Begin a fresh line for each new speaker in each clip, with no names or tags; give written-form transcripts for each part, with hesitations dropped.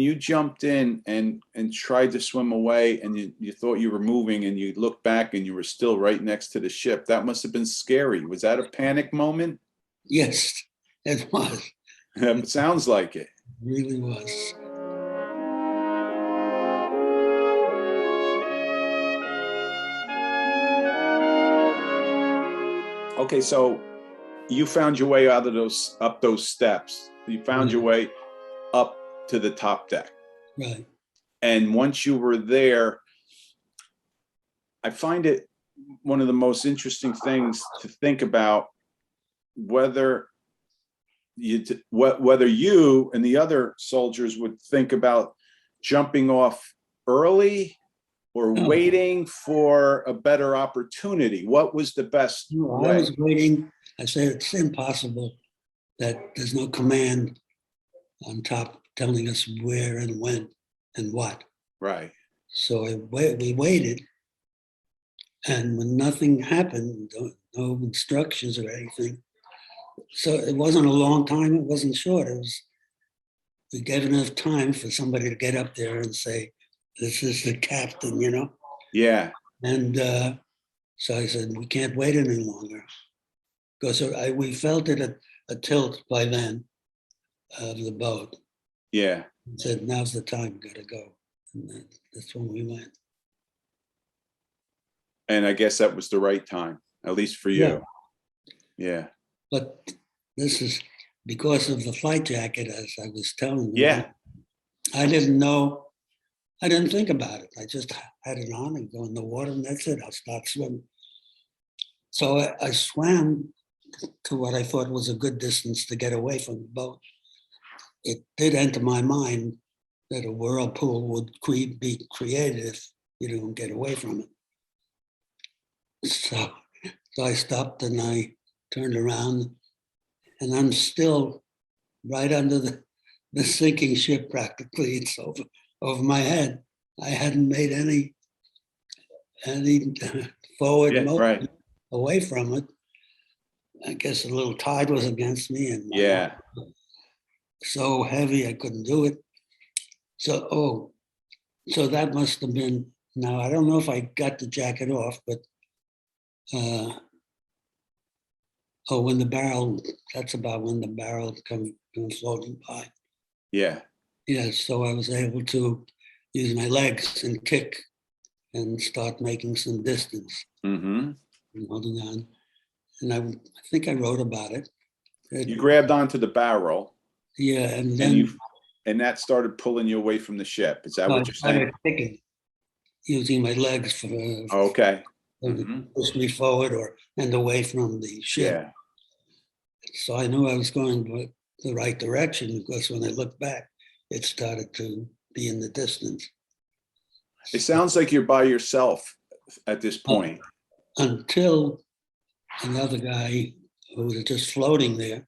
You jumped in and tried to swim away, and you thought you were moving, and you looked back and you were still right next to the ship. That must have been scary. Was that a panic moment?
Yes, it was.
It sounds like it.
It really was.
Okay, so you found your way out of up those steps. You found your way up to the top deck.
Right.
And once you were there, I find it one of the most interesting things to think about whether you and the other soldiers would think about jumping off early or waiting for a better opportunity. What was the best way?
I was waiting. I said, it's impossible that there's no command on top telling us where and when and what.
Right.
So we waited, and when nothing happened, no instructions or anything. So it wasn't a long time, it wasn't short. We gave enough time for somebody to get up there and say, this is the captain, you know?
Yeah.
And so I said, we can't wait any longer. Because we felt it at a tilt by then of the boat.
Yeah.
I said, now's the time, gotta go. And that's when we went.
And I guess that was the right time, at least for you. Yeah.
But this is because of the flight jacket, as I was telling you.
Yeah.
I didn't know, I didn't think about it. I just had it on and go in the water, and that's it. I'll start swimming. So I swam to what I thought was a good distance to get away from the boat. It did enter my mind that a whirlpool would be created if you didn't get away from it. So I stopped and I turned around, and I'm still right under the sinking ship practically. It's over my head. I hadn't made any forward motion away from it. I guess a little tide was against me, and so heavy I couldn't do it. So that must have been, now I don't know if I got the jacket off, but when the barrel, that's about when the barrel come floating by.
Yeah.
Yeah, so I was able to use my legs and kick and start making some distance.
Mm-hmm.
And holding on. And I think I wrote about it.
You grabbed onto the barrel.
Yeah, and then
and that started pulling you away from the ship. Is that what you're saying? I started
kicking, using my legs for
okay.
Push me forward and away from the ship.
Yeah.
So I knew I was going the right direction, because when I looked back, it started to be in the distance.
It sounds like you're by yourself at this point.
Until another guy who was just floating there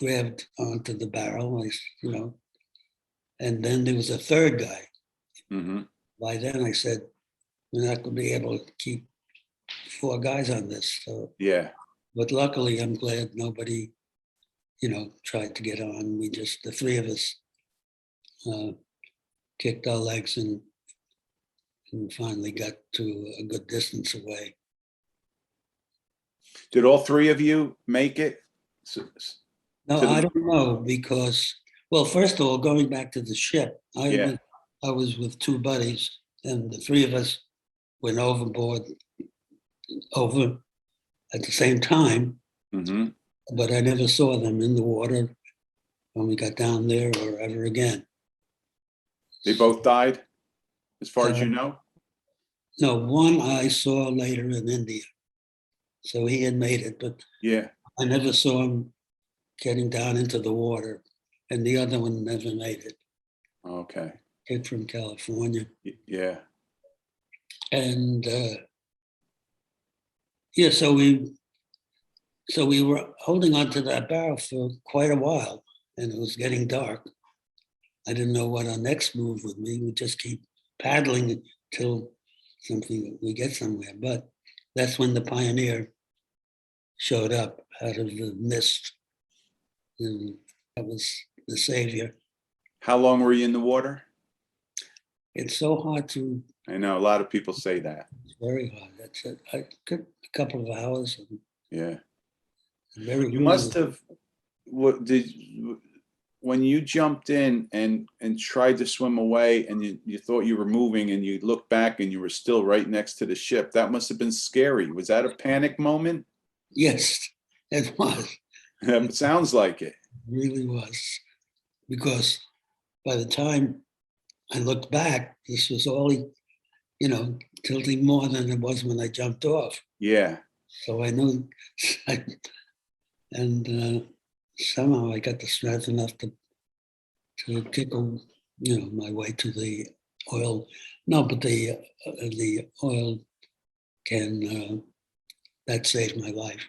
grabbed onto the barrel, and then there was a third guy.
Mm-hmm.
By then I said, we're not going to be able to keep 4 guys on this. So
yeah.
But luckily, I'm glad nobody, tried to get on. The 3 of us kicked our legs and finally got to a good distance away.
Did all 3 of you make it?
No, I don't know, because, well, first of all, going back to the ship, I was with 2 buddies, and the 3 of us went overboard at the same time, but I never saw them in the water when we got down there or ever again.
They both died, as far as you know?
No, one I saw later in India. So he had made it, but I never saw him getting down into the water, and the other one never made it.
Okay.
Kid from California.
Yeah.
And so we were holding on to that barrel for quite a while, and it was getting dark. I didn't know what our next move would be. We'd just keep paddling until we get somewhere. But that's when the Pioneer showed up out of the mist, and that was the savior.
How long were you in the water?
It's so hard to,
I know a lot of people say that.
it's very hard. That's it. I could a couple of hours and
Yeah.
very.
You must have, what did, when you jumped in and tried to swim away and you thought you were moving and you looked back and you were still right next to the ship, that must have been scary. Was that a panic moment?
Yes, it was.
It sounds like it.
Really was. Because by the time I looked back, this was only, tilting more than it was when I jumped off.
Yeah.
So I knew, and somehow I got the strength enough to kick, my way to the oil. No, but the oil can that saved my life.